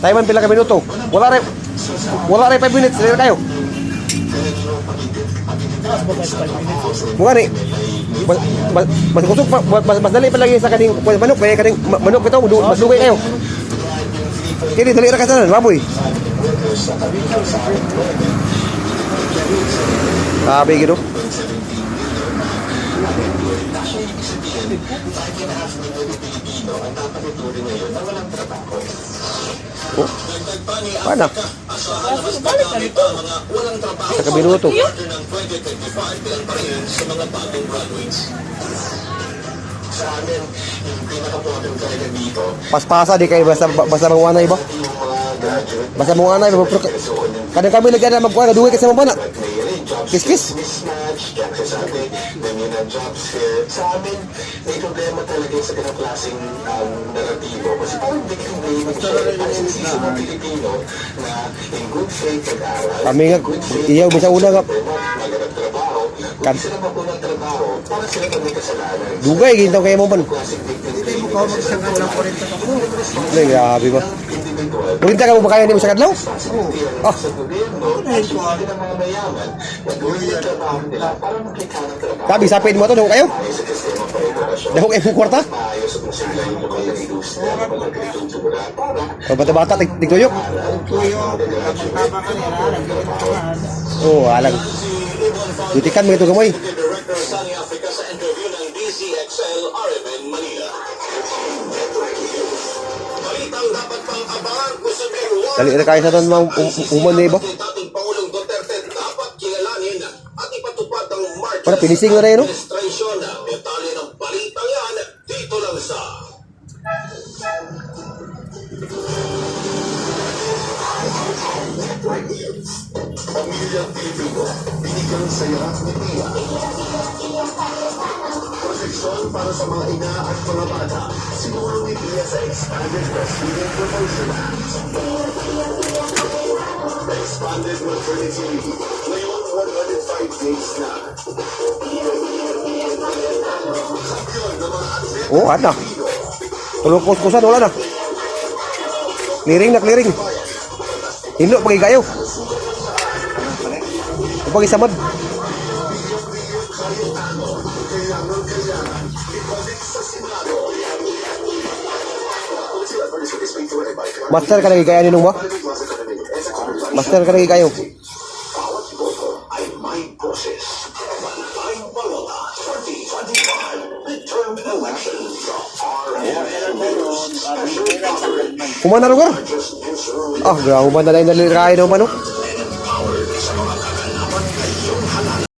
Tayo man pila ka minuto. Wala rin 5 minutes. Dali kayo. Mukha ni. Mas kusog, mas dali pa lagi sa kaning manok. Kaya kaning manok ito, mas lugay kayo. Kini dali ra ka sana, baboy. Sabi gitu. Oh, mana? Sa kabinuto. Pas-pasa di kayo basta manguanay ba? Basta manguanay ba? Kadang kami lagi ada magkuha duwe kasi mabana. Kis-kis. Mismatch, kaya sasabi, ganyan ang jobs here. Sa amin, may problema talaga sa ganang klaseng naratibo. Kasi parang hindi mag-share mga Pilipino na in good faith pag-aral. Kami nga, iyaw bisa una nga. Magandang trabaho, kung sila mapunang trabaho, para sila kami kasalanan. Dugay, gintaw kayo mo man. Hindi mo ka magsanggal ng 40 ka po. Ay, grabe ba? Kurinta ka mo ba kaya hindi mo sa kadlaw? Ah. Sabi, sapin mo ito, dahon kayo? Dahon kayo ng kwarta? Bata-bata, tigtuyok? Oh, alang. Dutikan mo ito gamoy. Director Sunny Africa sa interview ng DCXL RMN Manila. Balitang dapat pang abangan kung sa May 1. Dali na kayo sa doon, uman na iba. Dating Pangulong Duterte dapat kilalanin at ipatupad ang March. Para pinising na rin, no? Administration. Detalye ng balitang yan dito lang sa Pamilyang Pilipino, binigyan saya ni Pia. Proteksyon para sa mga ina at mga bata. Sinulong ni Pia sa Expanded Breastfeeding Promotion Act. Expanded Maternity Leave. Ngayon, 105 days na. Kampiyon ng mga atlet. Oh, ada. Tulong kus-kusan, wala na. Clearing na, clearing. Hilo, pagi kayo. Pagi samad. Master ka lagi kaya ninong ba? Master ka lagi kayo. Bawat boto ay may boses. Bantayang Palola 2025 midterm elections sa RMN. Kumana lugar? Ah, grabe ba na lang nalilirahin naman, no?